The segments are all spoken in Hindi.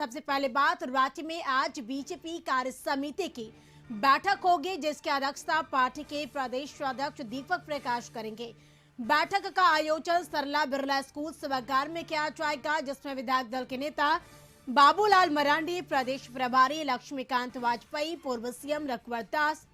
सबसे पहले बात, राज्य में आज बीजेपी कार्य समिति की बैठक होगी, जिसकी अध्यक्षता पार्टी के प्रदेश अध्यक्ष दीपक प्रकाश करेंगे। बैठक का आयोजन सरला बिरला स्कूल सभागार में किया जाएगा, जिसमें विधायक दल के नेता बाबूलाल मरांडी, प्रदेश प्रभारी लक्ष्मीकांत वाजपेयी, पूर्व सीएम रघुवर दास,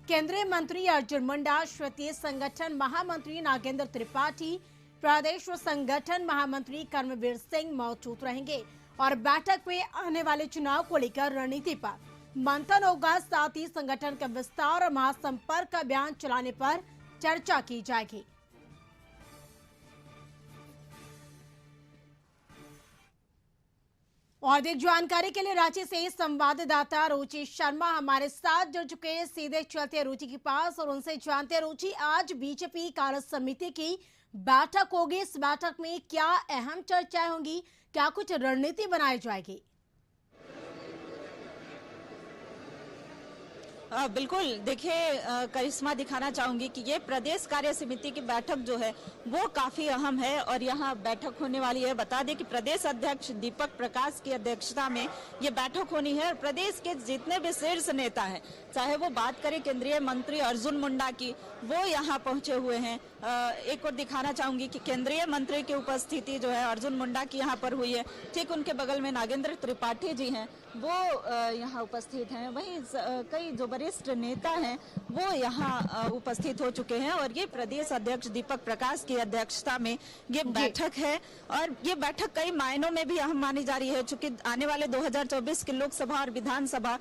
केंद्रीय मंत्री अर्जुन मुंडा, क्षेत्रीय संगठन महामंत्री नागेंद्र त्रिपाठी, प्रदेश संगठन महामंत्री कर्मवीर सिंह मौजूद रहेंगे और बैठक में आने वाले चुनाव को लेकर रणनीति पर मंथन होगा। साथ ही संगठन का विस्तार और महासंपर्क अभियान चलाने पर चर्चा की जाएगी। और अधिक जानकारी के लिए रांची से संवाददाता रुचि शर्मा हमारे साथ जुड़ चुके हैं। सीधे चलते हैं रुचि के पास और उनसे जानते हैं, रुचि, आज बीजेपी कार्य समिति की बैठक होगी। इस बैठक में क्या अहम चर्चाएं होंगी, क्या कुछ रणनीति बनाई जाएगी? बिल्कुल, देखिए करिश्मा दिखाना चाहूंगी कि ये प्रदेश कार्य समिति की बैठक जो है वो काफी अहम है और यहाँ बैठक होने वाली है। बता दें कि प्रदेश अध्यक्ष दीपक प्रकाश की अध्यक्षता में ये बैठक होनी है और प्रदेश के जितने भी शीर्ष नेता हैं, चाहे वो बात करें केंद्रीय मंत्री अर्जुन मुंडा की, वो यहाँ पहुंचे हुए हैं। एक और दिखाना चाहूंगी कि केंद्रीय मंत्री की उपस्थिति जो है अर्जुन मुंडा की यहाँ पर हुई है। ठीक उनके बगल में नागेंद्र त्रिपाठी जी हैं, वो यहाँ उपस्थित हैं। वहीं कई जो वरिष्ठ नेता हैं वो यहाँ उपस्थित हो चुके हैं और ये प्रदेश अध्यक्ष दीपक प्रकाश की अध्यक्षता में ये बैठक है। और ये बैठक कई मायनों में भी अहम मानी जा रही है, चूंकि आने वाले 2024 के लोकसभा और विधानसभा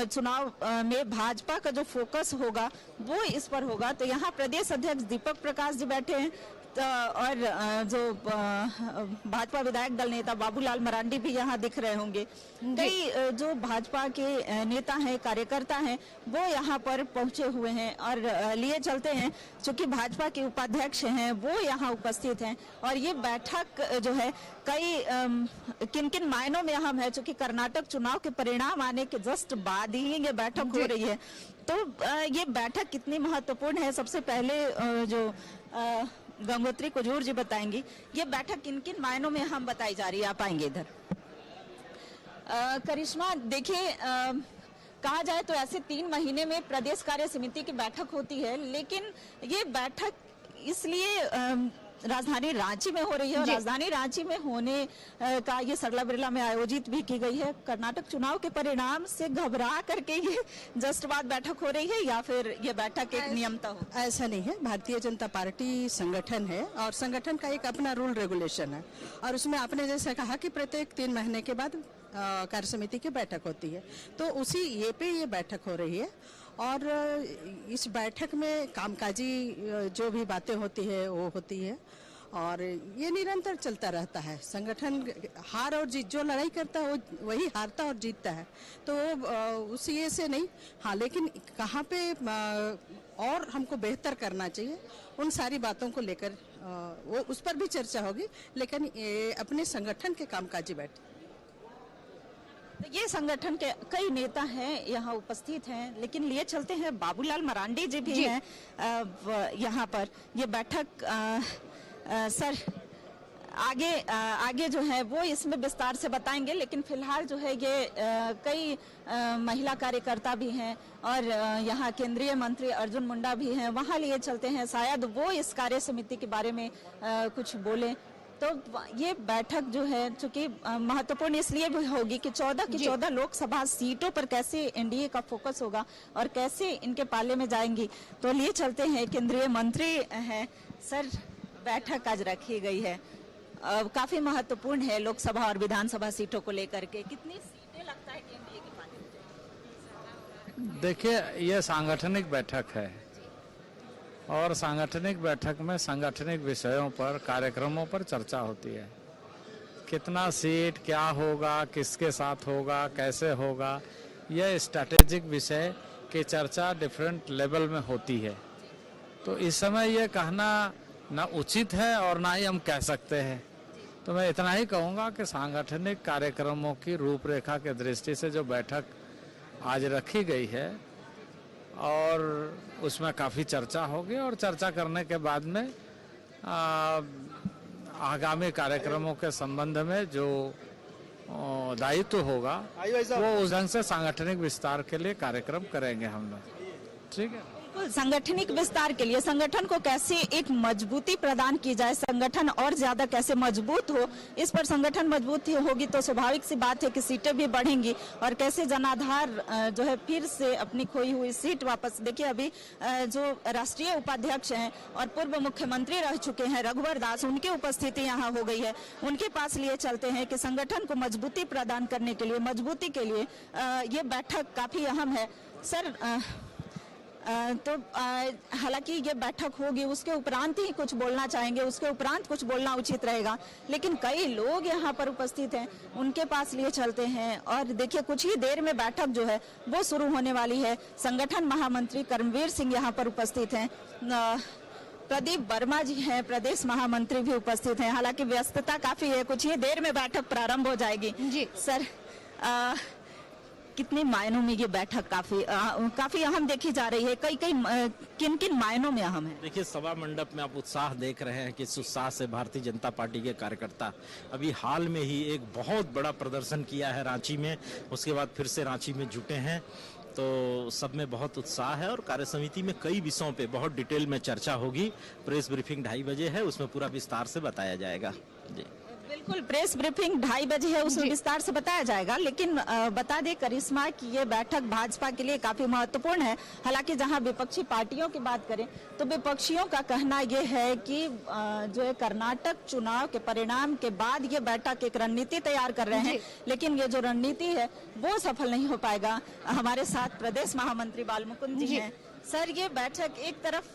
चुनाव में भाजपा का जो फोकस होगा वो इस पर होगा। तो यहाँ प्रदेश अध्यक्ष दीपक प्रकाश जी बैठे हैं और जो भाजपा विधायक दल नेता बाबूलाल मरांडी भी यहाँ दिख रहे होंगे। कई जो भाजपा के नेता हैं, कार्यकर्ता हैं, वो यहाँ पर पहुंचे हुए हैं और लिए चलते हैं क्योंकि भाजपा के उपाध्यक्ष हैं वो यहाँ उपस्थित हैं। और ये बैठक जो है कई किन किन मायनों में अहम है, क्योंकि कर्नाटक चुनाव के परिणाम आने के जस्ट बाद ही ये बैठक हो रही है। तो ये बैठक कितनी महत्वपूर्ण है, सबसे पहले जो गंगोत्री कुजूर जी बताएंगी ये बैठक किन किन मायनों में हम बताई जा रही है। आप आएंगे इधर। करिश्मा, देखिए कहा जाए तो ऐसे 3 महीने में प्रदेश कार्य समिति की बैठक होती है, लेकिन ये बैठक इसलिए राजधानी रांची में हो रही है और राजधानी रांची में होने का ये सरला बिरला में आयोजित भी की गई है। कर्नाटक चुनाव के परिणाम से घबरा करके ये जस्ट बाद बैठक हो रही है या फिर ये बैठक एक नियमता हो? ऐसा नहीं है। भारतीय जनता पार्टी संगठन है और संगठन का एक अपना रूल रेगुलेशन है और उसमें आपने जैसा कहा कि प्रत्येक 3 महीने के बाद कार्य समिति की बैठक होती है, तो उसी ये बैठक हो रही है। और इस बैठक में कामकाजी जो भी बातें होती है वो होती है और ये निरंतर चलता रहता है। संगठन हार और जीत, जो लड़ाई करता है वो वही हारता और जीतता है, तो उस ये से नहीं। हाँ, लेकिन कहाँ पे और हमको बेहतर करना चाहिए, उन सारी बातों को लेकर वो उस पर भी चर्चा होगी, लेकिन अपने संगठन के कामकाजी बैठक। ये संगठन के कई नेता हैं यहाँ उपस्थित हैं, लेकिन लिए चलते हैं बाबूलाल मरांडी जी भी हैं यहाँ पर। ये बैठक सर आगे जो है वो इसमें विस्तार से बताएंगे, लेकिन फिलहाल जो है ये कई महिला कार्यकर्ता भी हैं और यहाँ केंद्रीय मंत्री अर्जुन मुंडा भी हैं, वहाँ लिए चलते हैं। शायद वो इस कार्य समिति के बारे में कुछ बोलें। तो ये बैठक जो है चूंकि महत्वपूर्ण इसलिए भी होगी कि 14 की 14 लोकसभा सीटों पर कैसे एनडीए का फोकस होगा और कैसे इनके पाले में जाएंगी। तो लिए चलते हैं, केंद्रीय मंत्री हैं सर। बैठक आज रखी गई है, काफी महत्वपूर्ण है लोकसभा और विधानसभा सीटों को लेकर के। कितनी सीटें लगता है कि एनडीए के पाले? देखिए, ये सांगठनिक बैठक है और सांगठनिक बैठक में सांगठनिक विषयों पर, कार्यक्रमों पर चर्चा होती है। कितना सीट, क्या होगा, किसके साथ होगा, कैसे होगा, यह स्ट्रैटेजिक विषय की चर्चा डिफरेंट लेवल में होती है। तो इस समय ये कहना ना उचित है और ना ही हम कह सकते हैं। तो मैं इतना ही कहूँगा कि सांगठनिक कार्यक्रमों की रूपरेखा के दृष्टि से जो बैठक आज रखी गई है और उसमें काफ़ी चर्चा होगी और चर्चा करने के बाद में आगामी कार्यक्रमों के संबंध में जो दायित्व होगा वो उस ढंग से सांगठनिक विस्तार के लिए कार्यक्रम करेंगे हम लोग। ठीक है, सांगठनिक विस्तार के लिए संगठन को कैसे एक मजबूती प्रदान की जाए, संगठन और ज्यादा कैसे मजबूत हो, इस पर संगठन मजबूत होगी तो स्वाभाविक सी बात है कि सीटें भी बढ़ेंगी और कैसे जनाधार जो है फिर से अपनी खोई हुई सीट वापस। देखिए अभी जो राष्ट्रीय उपाध्यक्ष हैं और पूर्व मुख्यमंत्री रह चुके हैं रघुवर दास, उनकी उपस्थिति यहाँ हो गई है। उनके पास लिए चलते हैं कि संगठन को मजबूती प्रदान करने के लिए, मजबूती के लिए ये बैठक काफी अहम है। सर तो हालांकि ये बैठक होगी उसके उपरांत ही कुछ बोलना चाहेंगे, उसके उपरांत कुछ बोलना उचित रहेगा, लेकिन कई लोग यहाँ पर उपस्थित हैं, उनके पास लिए चलते हैं और देखिए कुछ ही देर में बैठक जो है वो शुरू होने वाली है। संगठन महामंत्री कर्मवीर सिंह यहाँ पर उपस्थित हैं, प्रदीप वर्मा जी हैं, प्रदेश महामंत्री भी उपस्थित हैं। हालांकि व्यस्तता काफी है, कुछ ही देर में बैठक प्रारंभ हो जाएगी। जी सर, कितने मायनों में ये बैठक काफी अहम देखी जा रही है, किन किन मायनों में अहम है? देखिए सभा मंडप में आप उत्साह देख रहे हैं कि इस उत्साह से भारतीय जनता पार्टी के कार्यकर्ता अभी हाल में ही एक बहुत बड़ा प्रदर्शन किया है रांची में, उसके बाद फिर से रांची में जुटे हैं, तो सब में बहुत उत्साह है और कार्यसमिति में कई विषयों पे बहुत डिटेल में चर्चा होगी। प्रेस ब्रीफिंग 2:30 बजे है, उसमें पूरा विस्तार से बताया जाएगा। जी बिल्कुल, प्रेस ब्रीफिंग 2:30 बजे है, उसमें विस्तार से बताया जाएगा। लेकिन बता दें करिश्मा कि ये बैठक भाजपा के लिए काफी महत्वपूर्ण है। हालांकि जहां विपक्षी पार्टियों की बात करें तो विपक्षियों का कहना ये है कि जो है कर्नाटक चुनाव के परिणाम के बाद ये बैठक एक रणनीति तैयार कर रहे हैं, लेकिन ये जो रणनीति है वो सफल नहीं हो पाएगा। हमारे साथ प्रदेश महामंत्री बालमुकुंद जी हैं। सर, ये बैठक एक तरफ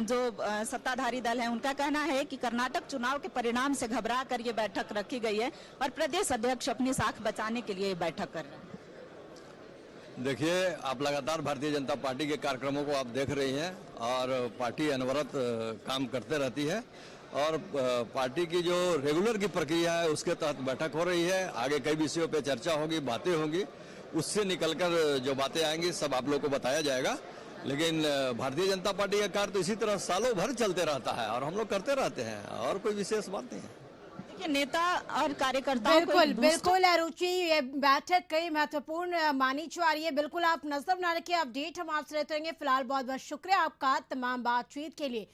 जो सत्ताधारी दल है उनका कहना है कि कर्नाटक चुनाव के परिणाम से घबरा कर ये बैठक रखी गई है और प्रदेश अध्यक्ष अपनी साख बचाने के लिए ये बैठक कर रहे हैं। देखिए, आप लगातार भारतीय जनता पार्टी के कार्यक्रमों को आप देख रही हैं और पार्टी अनवरत काम करते रहती है और पार्टी की जो रेगुलर की प्रक्रिया है उसके तहत बैठक हो रही है। आगे कई विषयों पे चर्चा होगी, बातें होंगी, उससे निकलकर जो बातें आएंगी सब आप लोग को बताया जाएगा। लेकिन भारतीय जनता पार्टी का कार्य तो इसी तरह सालों भर चलते रहता है और हम लोग करते रहते हैं और कोई विशेष बात नहीं है। नेता और कार्यकर्ताओं बिल्कुल रुचि, ये बैठक कई महत्वपूर्ण मानी जा रही है। बिल्कुल आप नजर बना रखिए, अपडेट हम आपसे लेते रहेंगे। फिलहाल बहुत बहुत शुक्रिया आपका तमाम बातचीत के लिए।